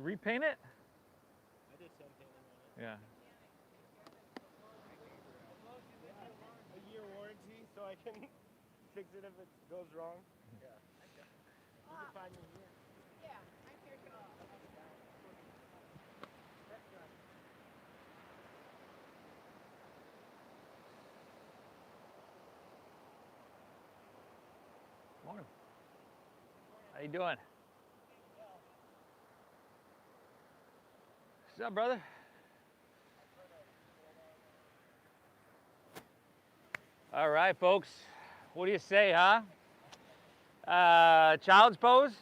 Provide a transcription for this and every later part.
You repaint it? I did some painting on it. Yeah. A year warranty, so I can fix it if it goes wrong. Yeah. You can find me here. Yeah, I'm here too. Morning. How you doing? What's up, brother? All right, folks. What do you say, huh? Child's pose?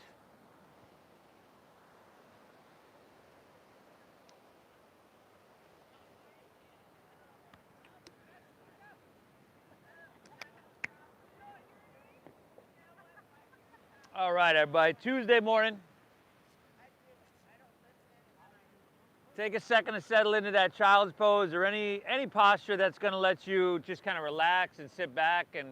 All right, everybody. Tuesday morning. Take a second to settle into that child's pose or any posture that's going to let you just kind of relax and sit back and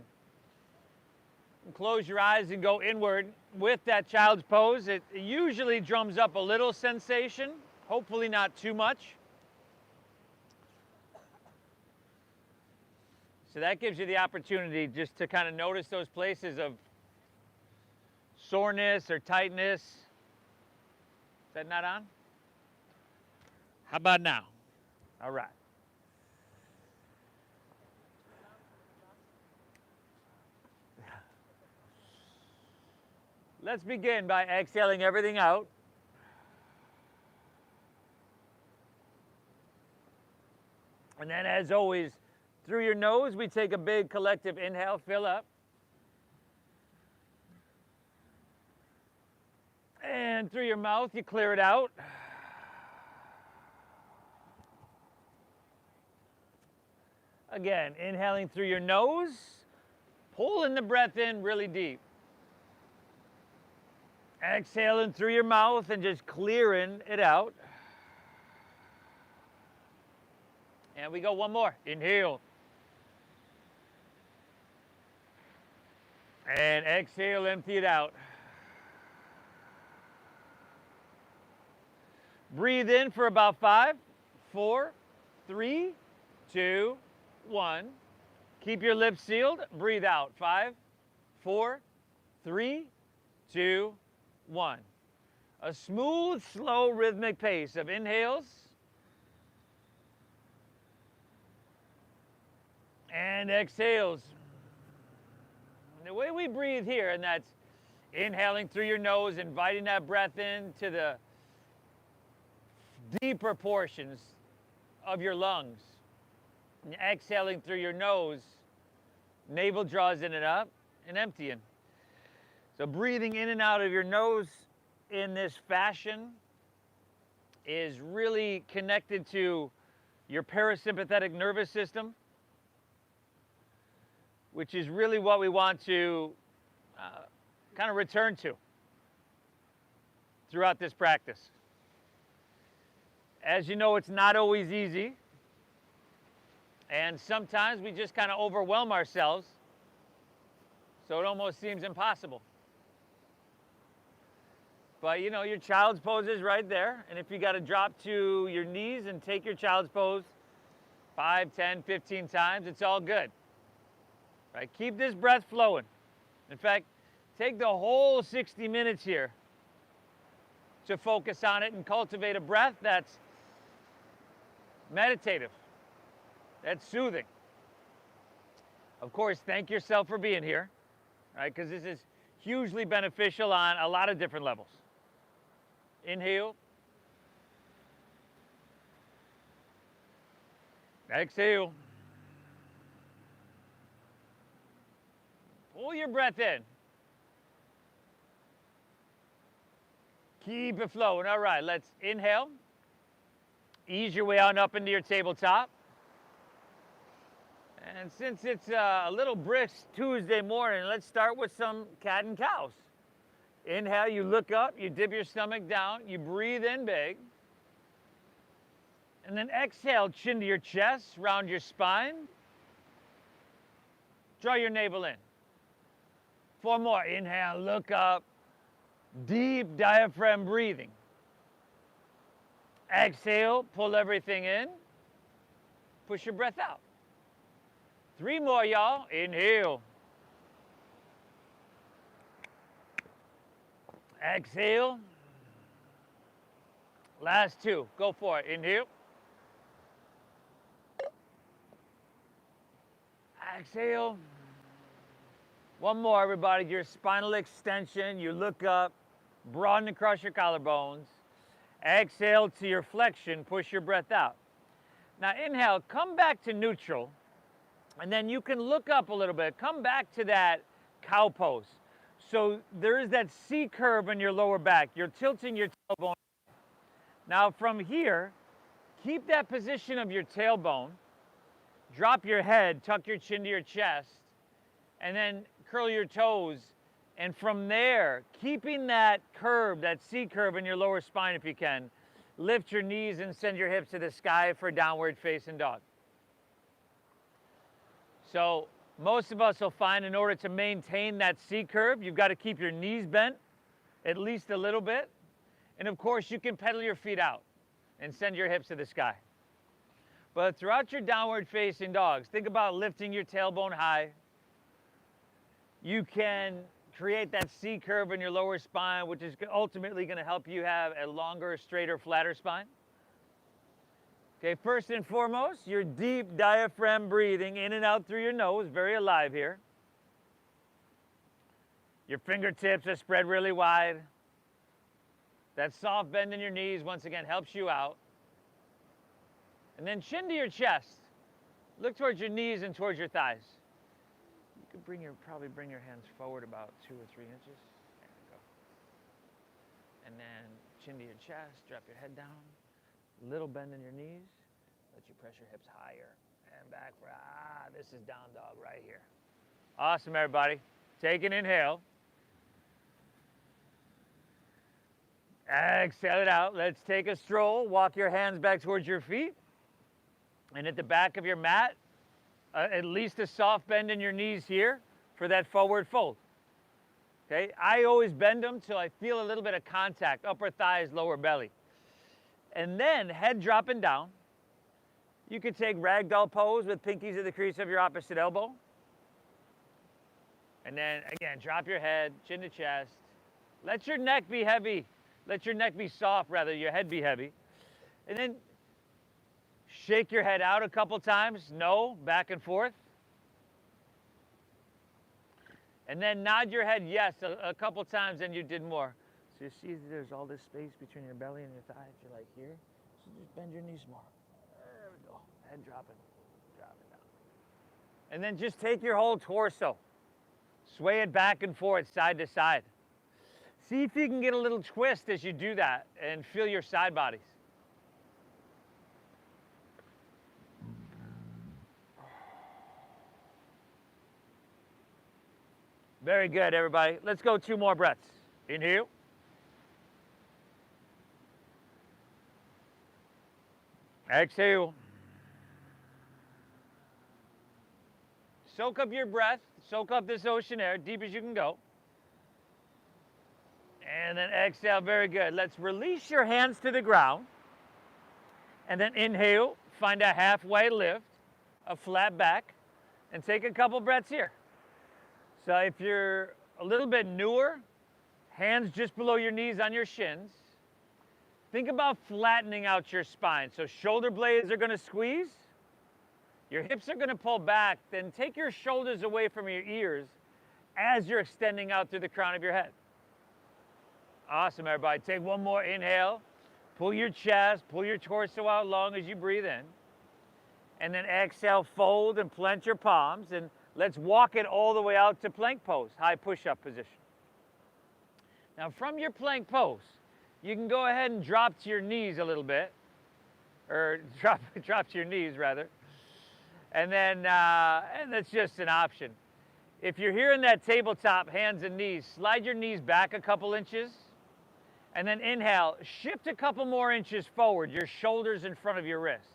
close your eyes and go inward with that child's pose. It usually drums up a little sensation, hopefully not too much. So that gives you the opportunity just to kind of notice those places of soreness or tightness. Is that not on? How about now? All right. Let's begin by exhaling everything out. And then, as always, through your nose, we take a big collective inhale, fill up. And through your mouth, you clear it out. Again, inhaling through your nose, pulling the breath in really deep. Exhaling through your mouth and just clearing it out. And we go one more. Inhale. And exhale, empty it out. Breathe in for about 5, 4, 3, 2, 1. Keep your lips sealed. Breathe out. 5, 4, 3, 2, 1. A smooth, slow, rhythmic pace of inhales and exhales. And the way we breathe here, and that's inhaling through your nose, inviting that breath into the deeper portions of your lungs. And exhaling through your nose, navel draws in and up and emptying. So breathing in and out of your nose in this fashion is really connected to your parasympathetic nervous system, which is really what we want to kind of return to throughout this practice. As you know, it's not always easy, and sometimes we just kind of overwhelm ourselves, so it almost seems impossible. But you know, your child's pose is right there, and if you got to drop to your knees and take your child's pose 5, 10, 15 times, it's all good. Right? Keep this breath flowing. In fact, take the whole 60 minutes here to focus on it and cultivate a breath that's meditative, that's soothing. Of course, thank yourself for being here, right? Because this is hugely beneficial on a lot of different levels. Inhale. Exhale. Pull your breath in. Keep it flowing. All right, let's inhale. Ease your way on up into your tabletop. And since it's a little brisk Tuesday morning, let's start with some cat and cows. Inhale, you look up, you dip your stomach down, you breathe in big. And then exhale, chin to your chest, round your spine. Draw your navel in. 4 more. Inhale, look up. Deep diaphragm breathing. Exhale, pull everything in. Push your breath out. 3 more, y'all. Inhale. Exhale. Last 2. Go for it. Inhale. Exhale. 1 more, everybody. Your spinal extension. You look up. Broaden across your collarbones. Exhale to your flexion. Push your breath out. Now inhale. Come back to neutral. And then you can look up a little bit. Come back to that cow pose. So there is that C curve in your lower back. You're tilting your tailbone. Now from here, keep that position of your tailbone. Drop your head, tuck your chin to your chest, and then curl your toes. And from there, keeping that curve, that C curve in your lower spine if you can, lift your knees and send your hips to the sky for downward facing dog. So most of us will find in order to maintain that C curve, you've got to keep your knees bent at least a little bit. And of course, you can pedal your feet out and send your hips to the sky. But throughout your downward facing dogs, think about lifting your tailbone high. You can create that C curve in your lower spine, which is ultimately going to help you have a longer, straighter, flatter spine. Okay, first and foremost, your deep diaphragm breathing in and out through your nose, very alive here. Your fingertips are spread really wide. That soft bend in your knees, once again, helps you out. And then chin to your chest. Look towards your knees and towards your thighs. You could probably bring your hands forward about 2 or 3 inches. There we go. And then chin to your chest, drop your head down. Little bend in your knees. Let you press your hips higher and back. This is down dog right here. Awesome, everybody. Take an inhale. Exhale it out. Let's take a stroll. Walk your hands back towards your feet. And at the back of your mat, at least a soft bend in your knees here for that forward fold. Okay, I always bend them till I feel a little bit of contact, upper thighs, lower belly. And then head dropping down. You could take ragdoll pose with pinkies at the crease of your opposite elbow. And then again, drop your head, chin to chest. Let your neck be heavy. Let your neck be soft, rather, your head be heavy. And then shake your head out a couple times. No, back and forth. And then nod your head yes a couple times, and you did more. So you see there's all this space between your belly and your thigh. If you're like here, so just bend your knees more. There we go. Head dropping down. And then just take your whole torso. Sway it back and forth, side to side. See if you can get a little twist as you do that and feel your side bodies. Very good, everybody. Let's go 2 more breaths. Inhale. Exhale. Soak up your breath. Soak up this ocean air, deep as you can go. And then exhale, very good. Let's release your hands to the ground. And then inhale, find a halfway lift, a flat back, and take a couple breaths here. So if you're a little bit newer, hands just below your knees on your shins. Think about flattening out your spine. So shoulder blades are going to squeeze. Your hips are going to pull back. Then take your shoulders away from your ears as you're extending out through the crown of your head. Awesome, everybody. Take 1 more inhale. Pull your chest, pull your torso out long as you breathe in. And then exhale, fold and plant your palms. And let's walk it all the way out to plank pose, high push-up position. Now from your plank pose, you can go ahead and drop to your knees a little bit. Or drop to your knees, rather. And then, and that's just an option. If you're here in that tabletop, hands and knees, slide your knees back a couple inches. And then inhale, shift a couple more inches forward, your shoulders in front of your wrists.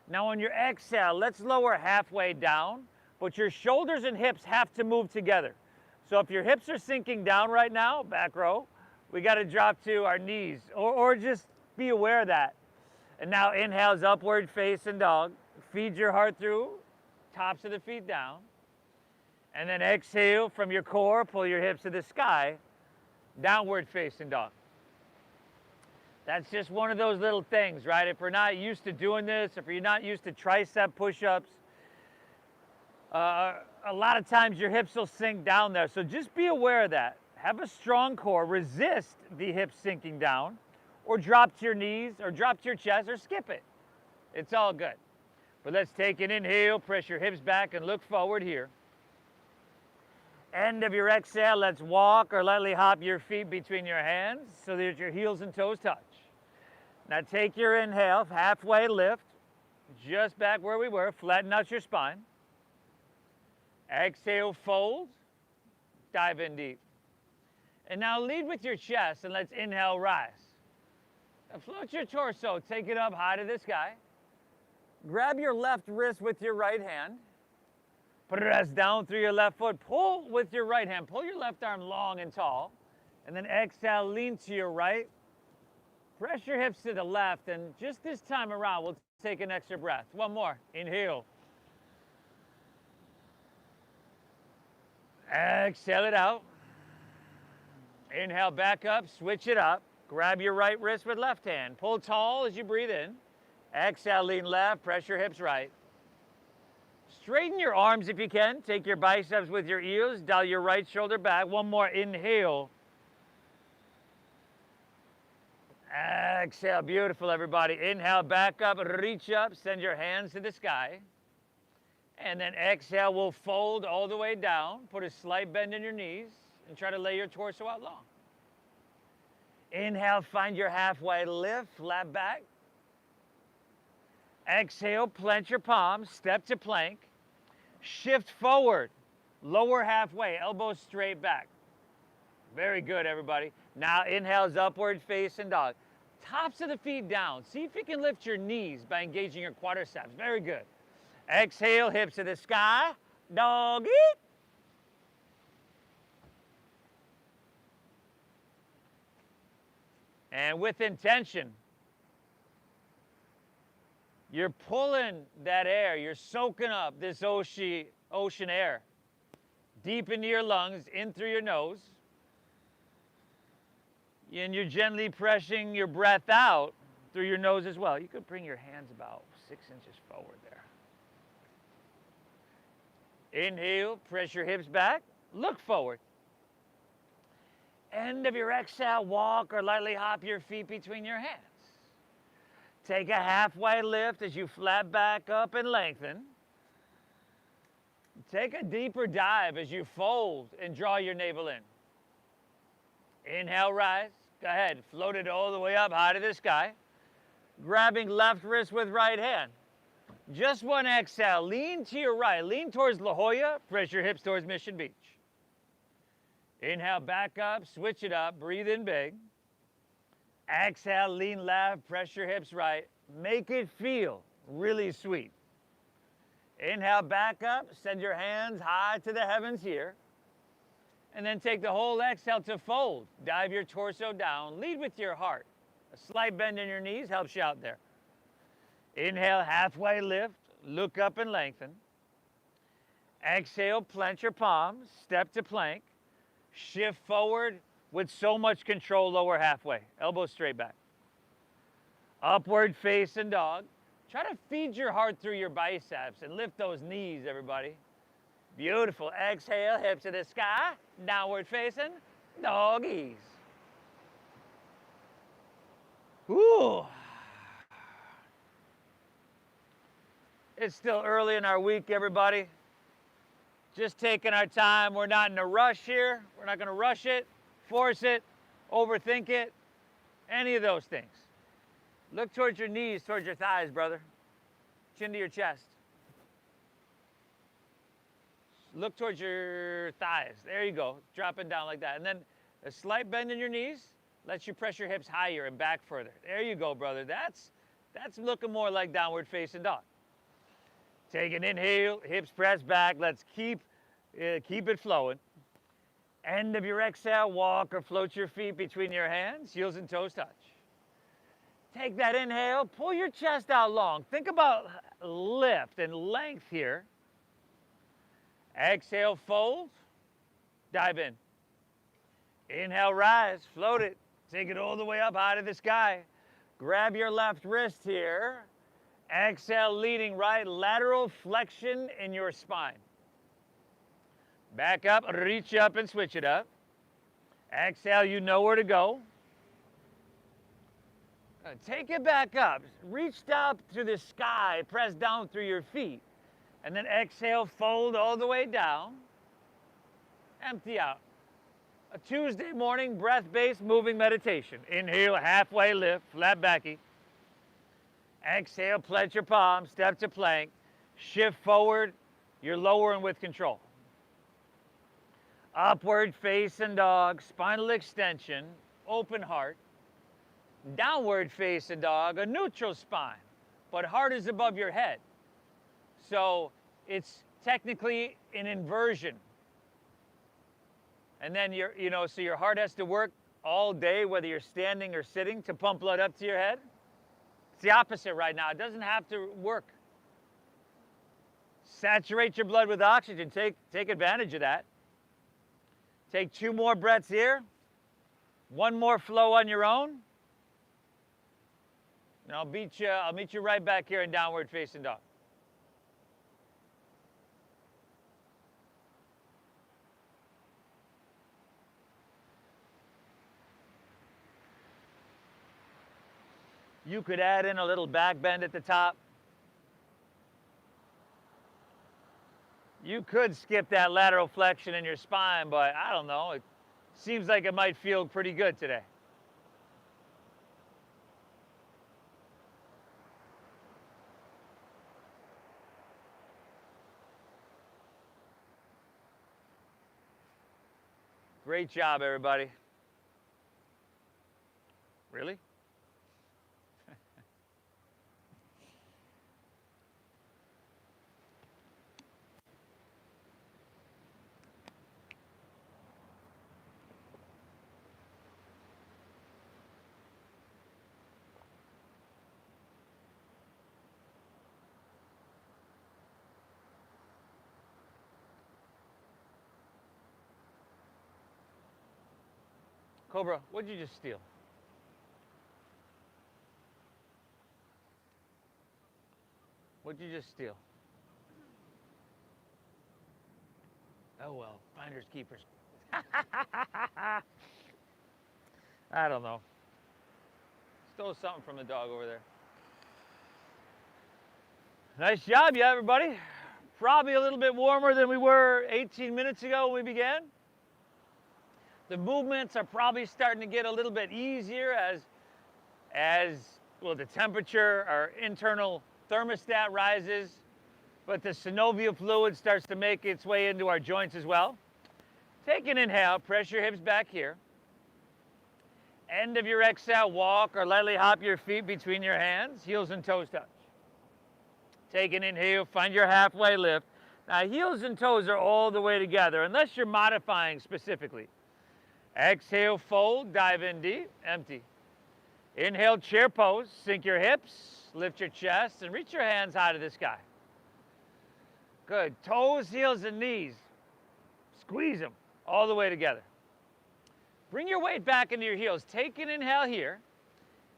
Now on your exhale, let's lower halfway down, but your shoulders and hips have to move together. So if your hips are sinking down right now, back row, we got to drop to our knees, or just be aware of that. And now inhales upward facing dog. Feed your heart through, tops of the feet down. And then exhale from your core, pull your hips to the sky, downward facing dog. That's just one of those little things, right? If we're not used to doing this, if you're not used to tricep push-ups, a lot of times your hips will sink down there. So just be aware of that. Have a strong core, resist the hips sinking down, or drop to your knees, or drop to your chest, or skip it. It's all good. But let's take an inhale, press your hips back and look forward here. End of your exhale, let's walk or lightly hop your feet between your hands so that your heels and toes touch. Now take your inhale, halfway lift, just back where we were, flatten out your spine. Exhale, fold, dive in deep. And now lead with your chest and let's inhale, rise. Now float your torso, take it up high to the sky. Grab your left wrist with your right hand. Press down through your left foot. Pull with your right hand. Pull your left arm long and tall. And then exhale, lean to your right. Press your hips to the left. And just this time around, we'll take an extra breath. One more. Inhale. Exhale it out. Inhale back up. Switch it up. Grab your right wrist with left hand. Pull tall as you breathe in. Exhale, lean left. Press your hips right. Straighten your arms if you can. Take your biceps with your heels. Dial your right shoulder back. One more. Inhale. Exhale. Beautiful, everybody. Inhale, back up, reach up, send your hands to the sky. And then exhale, we'll fold all the way down. Put a slight bend in your knees and try to lay your torso out long. Inhale, find your halfway lift, flat back. Exhale, plant your palms, step to plank. Shift forward, lower halfway, elbows straight back. Very good, everybody. Now inhales upward facing dog. Tops of the feet down. See if you can lift your knees by engaging your quadriceps. Very good. Exhale, hips to the sky. Doggy. And with intention, you're pulling that air. You're soaking up this ocean air deep into your lungs, in through your nose. And you're gently pressing your breath out through your nose as well. You could bring your hands about 6 inches forward there. Inhale, press your hips back, look forward. End of your exhale, walk or lightly hop your feet between your hands. Take a halfway lift as you flat back up and lengthen. Take a deeper dive as you fold and draw your navel in. Inhale, rise. Go ahead, float it all the way up high to the sky. Grabbing left wrist with right hand. Just one exhale, lean to your right. Lean towards La Jolla, press your hips towards Mission Beach. Inhale, back up, switch it up, breathe in big. Exhale, lean left, press your hips right. Make it feel really sweet. Inhale, back up, send your hands high to the heavens here. And then take the whole exhale to fold. Dive your torso down, lead with your heart. A slight bend in your knees helps you out there. Inhale, halfway lift, look up and lengthen. Exhale, plant your palms, step to plank. Shift forward with so much control, lower halfway. Elbows straight back. Upward facing dog. Try to feed your heart through your biceps and lift those knees, everybody. Beautiful. Exhale, hips to the sky. Downward facing doggies. Ooh. It's still early in our week, everybody. Just taking our time. We're not in a rush here. We're not going to rush it, force it, overthink it, any of those things. Look towards your knees, towards your thighs, brother. Chin to your chest. Look towards your thighs. There you go. Drop it down like that. And then a slight bend in your knees lets you press your hips higher and back further. There you go, brother. That's looking more like downward facing dog. Take an inhale, hips press back. Let's keep it flowing. End of your exhale, walk or float your feet between your hands, heels and toes touch. Take that inhale, pull your chest out long. Think about lift and length here. Exhale, fold, dive in. Inhale, rise, float it. Take it all the way up high to the sky. Grab your left wrist here. Exhale, leading right, lateral flexion in your spine. Back up, reach up and switch it up. Exhale, you know where to go. Take it back up. Reach up to the sky, press down through your feet. And then exhale, fold all the way down. Empty out. A Tuesday morning breath-based moving meditation. Inhale, halfway lift, flat backy. Exhale, pledge your palms, step to plank. Shift forward, you're lowering with control. Upward facing dog, spinal extension, open heart. Downward facing dog, a neutral spine, but heart is above your head. So it's technically an inversion. And then so your heart has to work all day, whether you're standing or sitting, to pump blood up to your head. It's the opposite right now. It doesn't have to work. Saturate your blood with oxygen. Take advantage of that. Take 2 more breaths here. 1 more flow on your own. And I'll meet you right back here in downward facing dog. You could add in a little back bend at the top. You could skip that lateral flexion in your spine, but I don't know. It seems like it might feel pretty good today. Great job, everybody. Really? Cobra, what'd you just steal? What'd you just steal? Oh well, finders keepers. I don't know. Stole something from the dog over there. Nice job, yeah, everybody. Probably a little bit warmer than we were 18 minutes ago when we began. The movements are probably starting to get a little bit easier as the temperature, our internal thermostat rises, but the synovial fluid starts to make its way into our joints as well. Take an inhale, press your hips back here. End of your exhale, walk or lightly hop your feet between your hands, heels and toes touch. Take an inhale, find your halfway lift. Now heels and toes are all the way together, unless you're modifying specifically. Exhale, fold, dive in deep, empty. Inhale, chair pose, sink your hips, lift your chest, and reach your hands high to the sky. Good. Toes, heels, and knees. Squeeze them all the way together. Bring your weight back into your heels. Take an inhale here,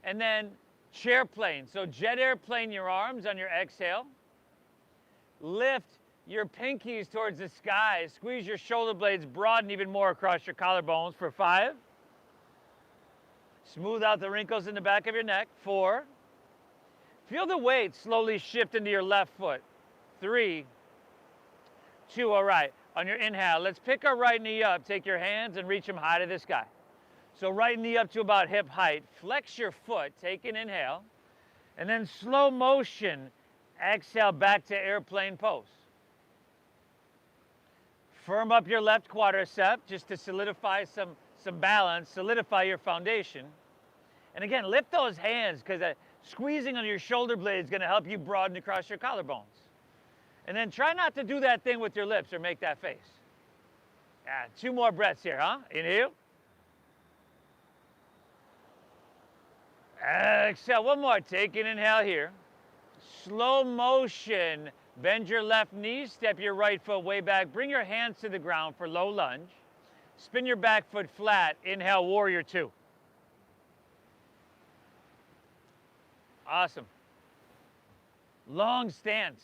and then chair plane. So jet airplane your arms on your exhale. Lift your pinkies towards the sky. Squeeze your shoulder blades, broaden even more across your collarbones for 5. Smooth out the wrinkles in the back of your neck. 4. Feel the weight slowly shift into your left foot. 3, 2, all right. On your inhale, let's pick our right knee up. Take your hands and reach them high to the sky. So right knee up to about hip height. Flex your foot, take an inhale. And then slow motion, exhale back to airplane pose. Firm up your left quadricep just to solidify some balance, solidify your foundation. And again, lift those hands because squeezing on your shoulder blade is going to help you broaden across your collarbones. And then try not to do that thing with your lips or make that face. 2 more breaths here, huh? Inhale. Exhale, one more. Take an inhale here. Slow motion. Bend your left knee, step your right foot way back. Bring your hands to the ground for low lunge. Spin your back foot flat. Inhale, warrior two. Awesome. Long stance.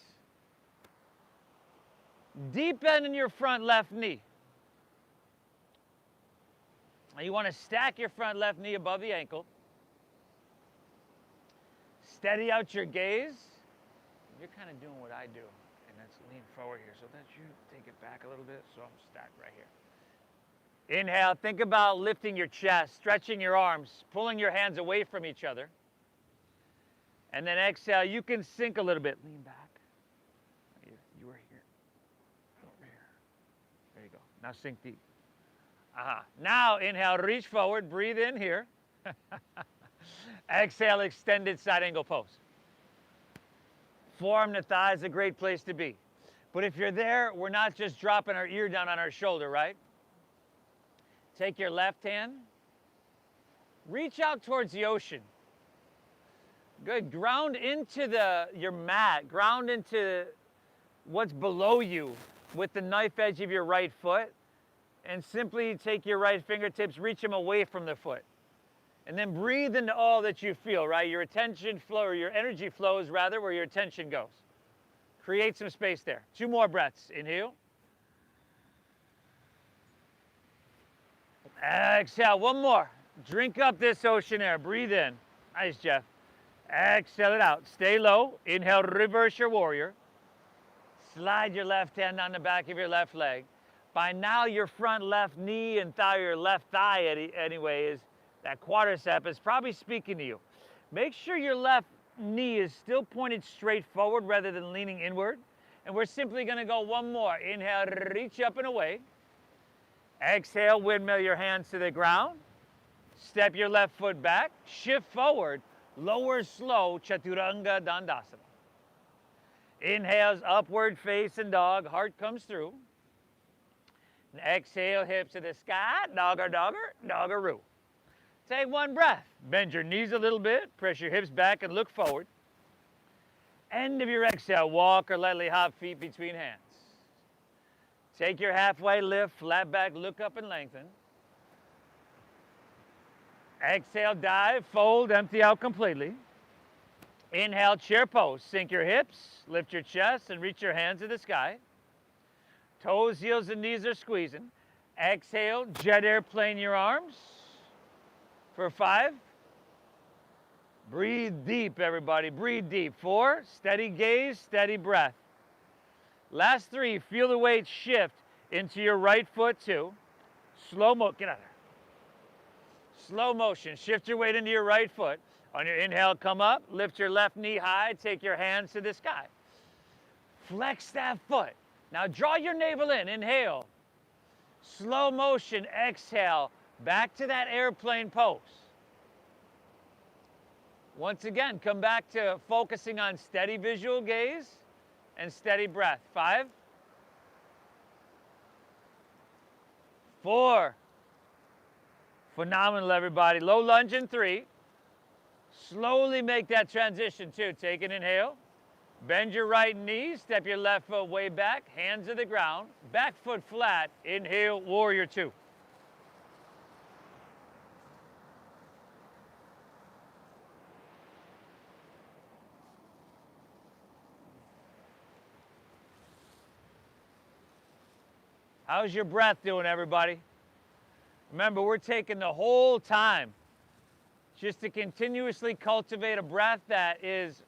Deep bend in your front left knee. Now you want to stack your front left knee above the ankle. Steady out your gaze. You're kind of doing what I do, and that's lean forward here. So that you take it back a little bit, so I'm stacked right here. Inhale, think about lifting your chest, stretching your arms, pulling your hands away from each other. And then exhale, you can sink a little bit. Lean back. You were here. Over here. There you go. Now sink deep. Now inhale, reach forward, breathe in here. Exhale, extended side angle pose. Forearm to thigh is a great place to be. But if you're there, we're not just dropping our ear down on our shoulder, right? Take your left hand, reach out towards the ocean. Good, ground into your mat, ground into what's below you with the knife edge of your right foot, and simply take your right fingertips, reach them away from the foot. And then breathe into all that you feel, right? Your attention flow, or your energy flows rather, where your attention goes. Create some space there. 2 more breaths. Inhale. Exhale, 1 more. Drink up this ocean air. Breathe in. Nice, Jeff. Exhale it out. Stay low. Inhale, reverse your warrior. Slide your left hand on the back of your left leg. By now, your front left knee and thigh, your left thigh anyway, is that quadricep is probably speaking to you. Make sure your left knee is still pointed straight forward rather than leaning inward. And we're simply going to go 1 more. Inhale, reach up and away. Exhale, windmill your hands to the ground. Step your left foot back. Shift forward. Lower slow, Chaturanga Dandasana. Inhales, upward facing dog. Heart comes through. And exhale, hips to the sky. Dogger, dogger, doggeroo. Take 1 breath. Bend your knees a little bit. Press your hips back and look forward. End of your exhale, walk or lightly hop feet between hands. Take your halfway lift, flat back, look up and lengthen. Exhale, dive, fold, empty out completely. Inhale, chair pose. Sink your hips, lift your chest, and reach your hands to the sky. Toes, heels, and knees are squeezing. Exhale, jet airplane your arms. For 5. Breathe deep, everybody. Breathe deep. 4. Steady gaze, steady breath. Last 3. Feel the weight shift into your right foot, 2. Slow mo. Get out of there. Slow motion. Shift your weight into your right foot. On your inhale, come up. Lift your left knee high. Take your hands to the sky. Flex that foot. Now draw your navel in. Inhale. Slow motion. Exhale. Back to that airplane pose. Once again, come back to focusing on steady visual gaze and steady breath. 5. 4. Phenomenal, everybody. Low lunge in 3. Slowly make that transition, 2. Take an inhale. Bend your right knee. Step your left foot way back. Hands to the ground. Back foot flat. Inhale, warrior 2. How's your breath doing, everybody? Remember, we're taking the whole time just to continuously cultivate a breath that is